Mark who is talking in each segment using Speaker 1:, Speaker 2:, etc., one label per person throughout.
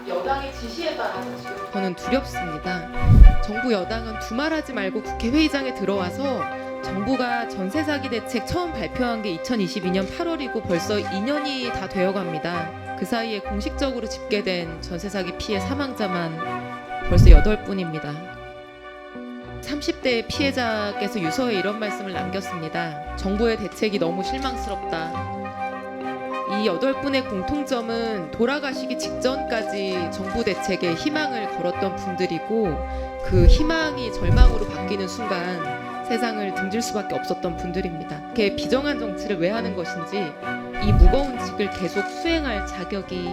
Speaker 1: 여당의 지시에 따라서 지금
Speaker 2: 저는 두렵습니다. 정부 여당은 두말하지 말고 국회 회의장에 들어와서 정부가 전세 사기 대책 처음 발표한 게 2022년 8월이고 벌써 2년이 다 되어갑니다. 그 사이에 공식적으로 집계된 전세 사기 피해 사망자만 벌써 8분입니다. 30대 피해자께서 유서에 이런 말씀을 남겼습니다. 정부의 대책이 너무 실망스럽다. 이 8분의 공통점은 돌아가시기 직전까지 정부 대책에 희망을 걸었던 분들이고 그 희망이 절망으로 바뀌는 순간 세상을 등질 수밖에 없었던 분들입니다. 이렇게 비정한 정치를 왜 하는 것인지 이 무거운 직을 계속 수행할 자격이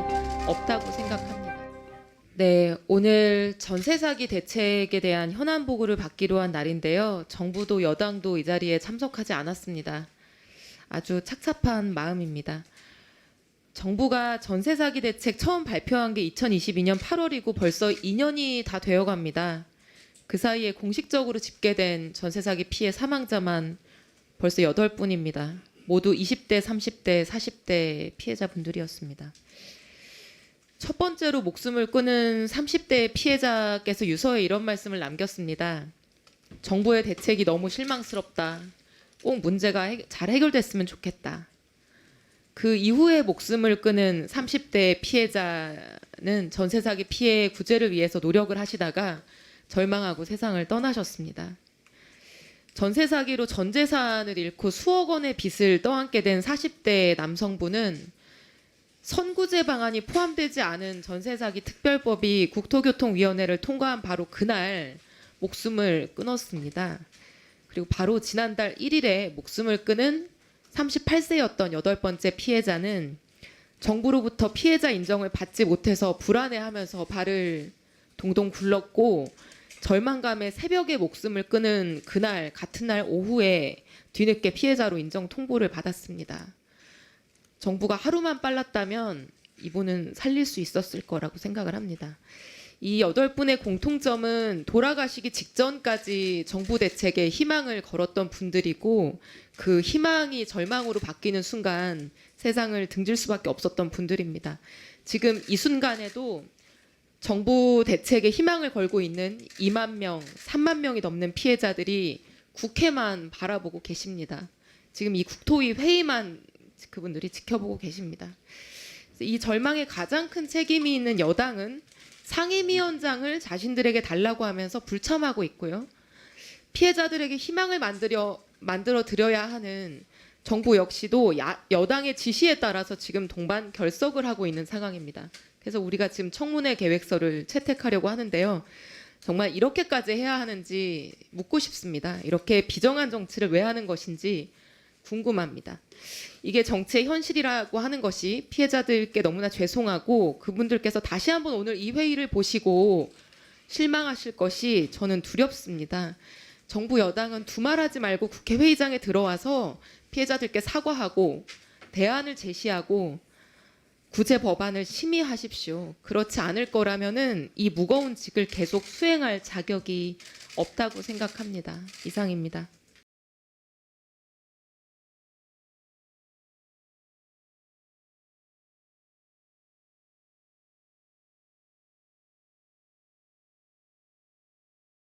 Speaker 2: 없다고 생각합니다. 네, 오늘 전세 사기 대책에 대한 현안 보고를 받기로 한 날인데요. 정부도 여당도 이 자리에 참석하지 않았습니다. 아주 착잡한 마음입니다. 정부가 전세 사기 대책 처음 발표한 게 2022년 8월이고 벌써 2년이 다 되어갑니다. 그 사이에 공식적으로 집계된 전세 사기 피해 사망자만 벌써 8분입니다. 모두 20대, 30대, 40대 피해자분들이었습니다. 첫 번째로 목숨을 끊은 30대 피해자께서 유서에 이런 말씀을 남겼습니다. 정부의 대책이 너무 실망스럽다. 꼭 문제가 잘 해결됐으면 좋겠다. 그 이후에 목숨을 끊은 30대 피해자는 전세 사기 피해 구제를 위해서 노력을 하시다가 절망하고 세상을 떠나셨습니다. 전세 사기로 전 재산을 잃고 수억 원의 빚을 떠안게 된 40대 남성분은 선구제 방안이 포함되지 않은 전세 사기 특별법이 국토교통위원회를 통과한 바로 그날 목숨을 끊었습니다. 그리고 바로 지난달 1일에 목숨을 끊은 38세였던 8번째 피해자는 정부로부터 피해자 인정을 받지 못해서 불안해하면서 발을 동동 굴렀고 절망감에 새벽에 목숨을 끊은 그날 같은 날 오후에 뒤늦게 피해자로 인정 통보를 받았습니다. 정부가 하루만 빨랐다면 이분은 살릴 수 있었을 거라고 생각을 합니다. 이 8분의 공통점은 돌아가시기 직전까지 정부 대책에 희망을 걸었던 분들이고 그 희망이 절망으로 바뀌는 순간 세상을 등질 수밖에 없었던 분들입니다. 지금 이 순간에도 정부 대책에 희망을 걸고 있는 2만 명, 3만 명이 넘는 피해자들이 국회만 바라보고 계십니다. 지금 이 국토위 회의만 그분들이 지켜보고 계십니다. 이 절망에 가장 큰 책임이 있는 여당은 상임위원장을 자신들에게 달라고 하면서 불참하고 있고요. 피해자들에게 희망을 만들어 드려야 하는 정부 역시도 여당의 지시에 따라서 지금 동반 결석을 하고 있는 상황입니다. 그래서 우리가 지금 청문회 계획서를 채택하려고 하는데요. 정말 이렇게까지 해야 하는지 묻고 싶습니다. 이렇게 비정한 정치를 왜 하는 것인지 궁금합니다. 이게 정치의 현실이라고 하는 것이 피해자들께 너무나 죄송하고 그분들께서 다시 한번 오늘 이 회의를 보시고 실망하실 것이 저는 두렵습니다. 정부 여당은 두말하지 말고 국회 회의장에 들어와서 피해자들께 사과하고 대안을 제시하고 구제 법안을 심의하십시오. 그렇지 않을 거라면은 이 무거운 직을 계속 수행할 자격이 없다고 생각합니다. 이상입니다.